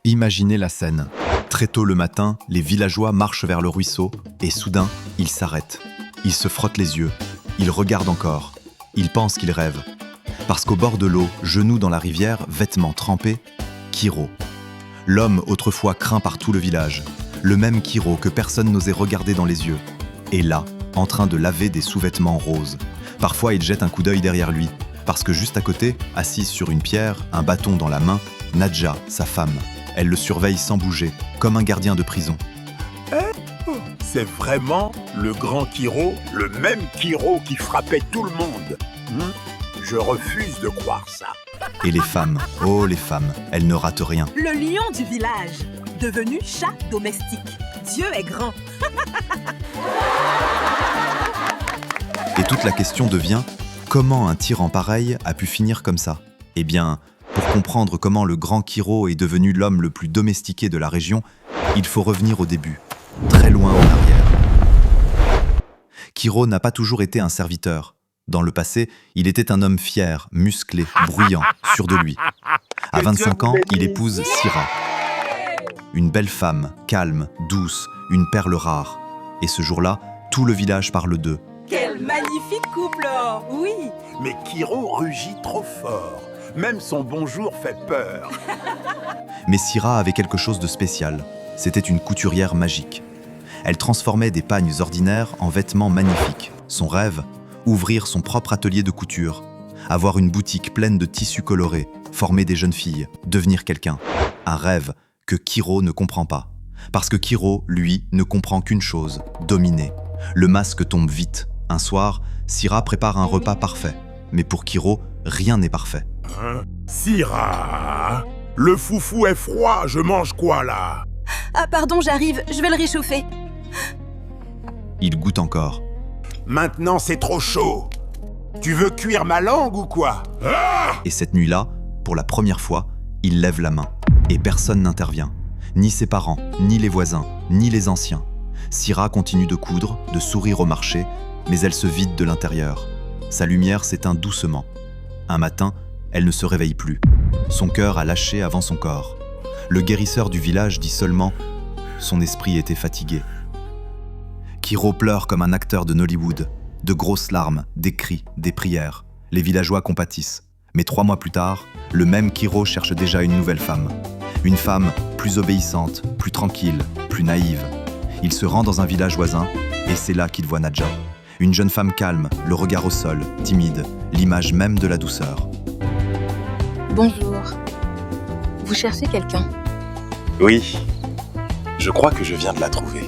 Imaginez la scène. Très tôt le matin, les villageois marchent vers le ruisseau et soudain, ils s'arrêtent. Ils se frottent les yeux. Ils regardent encore. Ils pensent qu'ils rêvent. Parce qu'au bord de l'eau, genoux dans la rivière, vêtements trempés, Kiro. L'homme autrefois craint par tout le village. Le même Kiro que personne n'osait regarder dans les yeux. Est là, en train de laver des sous-vêtements roses. Parfois, il jette un coup d'œil derrière lui. Parce que juste à côté, assise sur une pierre, un bâton dans la main, Nadja, sa femme. Elle le surveille sans bouger, comme un gardien de prison. C'est vraiment le grand Kiro, le même Kiro qui frappait tout le monde. Je refuse de croire ça. Et les femmes, oh les femmes, elles ne ratent rien. Le lion du village, devenu chat domestique. Dieu est grand. Et toute la question devient, comment un tyran pareil a pu finir comme ça? Eh bien, pour comprendre comment le grand Kiro est devenu l'homme le plus domestiqué de la région, il faut revenir au début, très loin en arrière. Kiro n'a pas toujours été un serviteur. Dans le passé, il était un homme fier, musclé, bruyant, sûr de lui. À 25 ans, il épouse Sira. Une belle femme, calme, douce, une perle rare. Et ce jour-là, tout le village parle d'eux. Quel magnifique couple! Oui! Mais Kiro rugit trop fort. Même son bonjour fait peur. Mais Sira avait quelque chose de spécial. C'était une couturière magique. Elle transformait des pagnes ordinaires en vêtements magnifiques. Son rêve, ouvrir son propre atelier de couture, avoir une boutique pleine de tissus colorés, former des jeunes filles, devenir quelqu'un. Un rêve que Kiro ne comprend pas. Parce que Kiro, lui, ne comprend qu'une chose, dominer. Le masque tombe vite. Un soir, Sira prépare un repas parfait. Mais pour Kiro, rien n'est parfait. Sira, le foufou est froid, je mange quoi là? Ah pardon, j'arrive, je vais le réchauffer. Il goûte encore. Maintenant c'est trop chaud. Tu veux cuire ma langue ou quoi? Et cette nuit-là, pour la première fois, il lève la main. Et personne n'intervient. Ni ses parents, ni les voisins, ni les anciens. Sira continue de coudre, de sourire au marché, mais elle se vide de l'intérieur. Sa lumière s'éteint doucement. Un matin, elle ne se réveille plus. Son cœur a lâché avant son corps. Le guérisseur du village dit seulement « Son esprit était fatigué ». Kiro pleure comme un acteur de Nollywood. De grosses larmes, des cris, des prières. Les villageois compatissent. Mais 3 mois plus tard, le même Kiro cherche déjà une nouvelle femme. Une femme plus obéissante, plus tranquille, plus naïve. Il se rend dans un village voisin et c'est là qu'il voit Nadja. Une jeune femme calme, le regard au sol, timide, l'image même de la douceur. Bonjour. Vous cherchez quelqu'un? Oui, je crois que je viens de la trouver.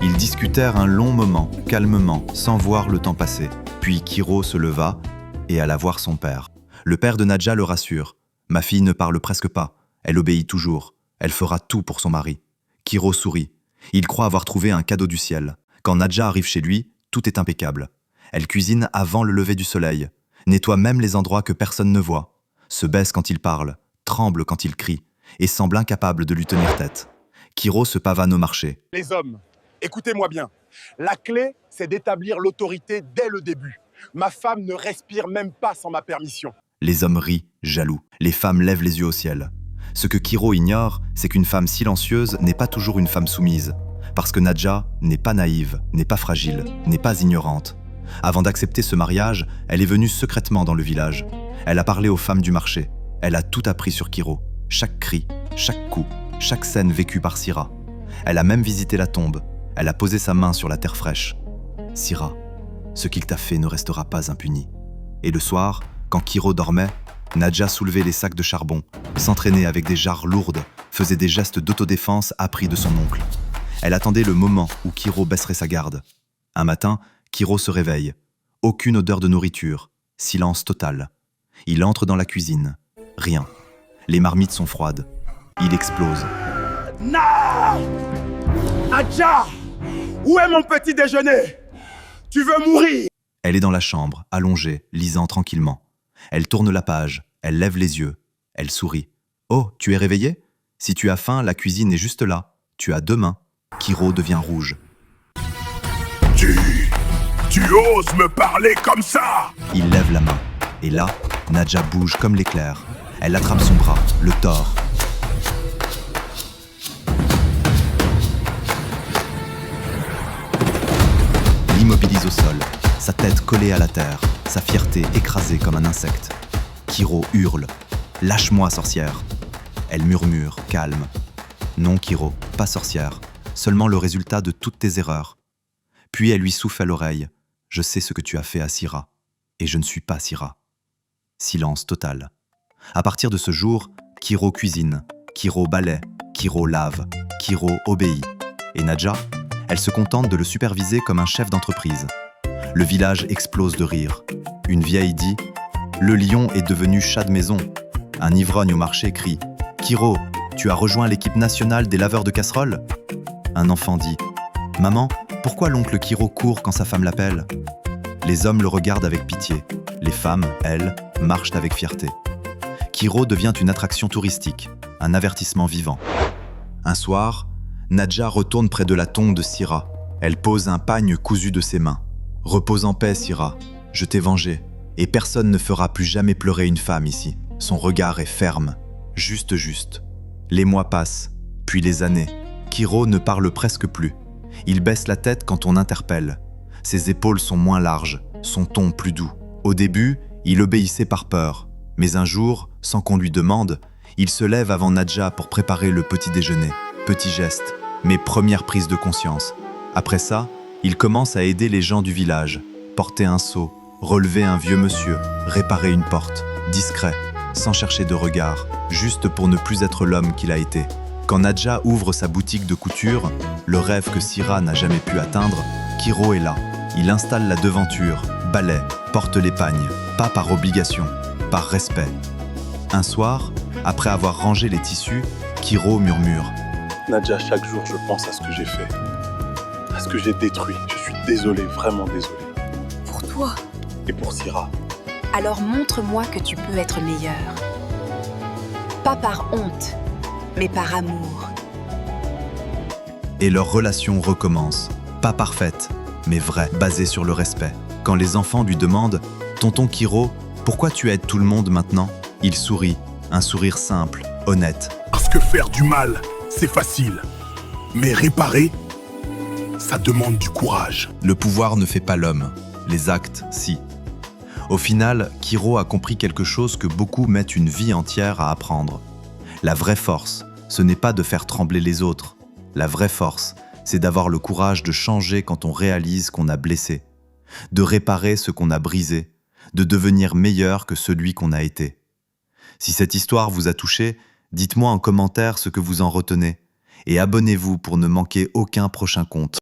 Ils discutèrent un long moment, calmement, sans voir le temps passer. Puis Kiro se leva et alla voir son père. Le père de Nadja le rassure. « Ma fille ne parle presque pas. Elle obéit toujours. Elle fera tout pour son mari. » Kiro sourit. Il croit avoir trouvé un cadeau du ciel. Quand Nadja arrive chez lui, tout est impeccable. Elle cuisine avant le lever du soleil, nettoie même les endroits que personne ne voit, se baisse quand il parle, tremble quand il crie, et semble incapable de lui tenir tête. Kiro se pavane au marché. Les hommes, écoutez-moi bien. La clé, c'est d'établir l'autorité dès le début. Ma femme ne respire même pas sans ma permission. Les hommes rient, jaloux. Les femmes lèvent les yeux au ciel. Ce que Kiro ignore, c'est qu'une femme silencieuse n'est pas toujours une femme soumise. Parce que Nadja n'est pas naïve, n'est pas fragile, n'est pas ignorante. Avant d'accepter ce mariage, elle est venue secrètement dans le village. Elle a parlé aux femmes du marché. Elle a tout appris sur Kiro. Chaque cri, chaque coup, chaque scène vécue par Sira. Elle a même visité la tombe. Elle a posé sa main sur la terre fraîche. Sira, ce qu'il t'a fait ne restera pas impuni. Et le soir, quand Kiro dormait, Nadja soulevait les sacs de charbon, s'entraînait avec des jarres lourdes, faisait des gestes d'autodéfense appris de son oncle. Elle attendait le moment où Kiro baisserait sa garde. Un matin, Kiro se réveille. Aucune odeur de nourriture. Silence total. Il entre dans la cuisine. Rien. Les marmites sont froides. Il explose. Non! Nadja! Où est mon petit déjeuner? Tu veux mourir? Elle est dans la chambre, allongée, lisant tranquillement. Elle tourne la page. Elle lève les yeux. Elle sourit. « Oh, tu es réveillée? Si tu as faim, la cuisine est juste là. Tu as 2 mains. » Kiro devient rouge. Tu oses me parler comme ça? Il lève la main. Et là, Nadja bouge comme l'éclair. Elle attrape son bras, le tord. collée à la terre, sa fierté écrasée comme un insecte. Kiro hurle « Lâche-moi, sorcière !» Elle murmure, calme. « Non, Kiro, pas sorcière, seulement le résultat de toutes tes erreurs. » Puis elle lui souffle à l'oreille « Je sais ce que tu as fait à Syrah, et je ne suis pas Syrah. » Silence total. À partir de ce jour, Kiro cuisine, Kiro balaie, Kiro lave, Kiro obéit. Et Nadja, elle se contente de le superviser comme un chef d'entreprise. Le village explose de rire. Une vieille dit « Le lion est devenu chat de maison ». Un ivrogne au marché crie « Kiro, tu as rejoint l'équipe nationale des laveurs de casseroles ?» Un enfant dit « Maman, pourquoi l'oncle Kiro court quand sa femme l'appelle ?» Les hommes le regardent avec pitié. Les femmes, elles, marchent avec fierté. Kiro devient une attraction touristique, un avertissement vivant. Un soir, Nadja retourne près de la tombe de Syrah. Elle pose un pagne cousu de ses mains. « Repose en paix, Syrah, je t'ai vengé, et personne ne fera plus jamais pleurer une femme ici. » Son regard est ferme, juste. Les mois passent, puis les années. Kiro ne parle presque plus. Il baisse la tête quand on interpelle. Ses épaules sont moins larges, son ton plus doux. Au début, il obéissait par peur. Mais un jour, sans qu'on lui demande, il se lève avant Nadja pour préparer le petit déjeuner. Petit geste, mais première prise de conscience. Après ça, il commence à aider les gens du village. Porter un seau, relever un vieux monsieur, réparer une porte. Discret, sans chercher de regard, juste pour ne plus être l'homme qu'il a été. Quand Nadja ouvre sa boutique de couture, le rêve que Syrah n'a jamais pu atteindre, Kiro est là. Il installe la devanture, balaie, porte les pagnes, pas par obligation, par respect. Un soir, après avoir rangé les tissus, Kiro murmure « Nadja, chaque jour, je pense à ce que j'ai fait, à ce que j'ai détruit. Je suis désolé, vraiment désolé. Pour toi. Et pour Syrah. Alors montre-moi que tu peux être meilleur. Pas par honte, mais par amour. » Et leur relation recommence. Pas parfaite, mais vraie, basée sur le respect. Quand les enfants lui demandent « Tonton Kiro, pourquoi tu aides tout le monde maintenant ?» Il sourit, un sourire simple, honnête. Parce que faire du mal, c'est facile. Mais réparer, ça demande du courage. Le pouvoir ne fait pas l'homme, les actes, si. Au final, Kiro a compris quelque chose que beaucoup mettent une vie entière à apprendre. La vraie force, ce n'est pas de faire trembler les autres. La vraie force, c'est d'avoir le courage de changer quand on réalise qu'on a blessé, de réparer ce qu'on a brisé, de devenir meilleur que celui qu'on a été. Si cette histoire vous a touché, dites-moi en commentaire ce que vous en retenez et abonnez-vous pour ne manquer aucun prochain conte.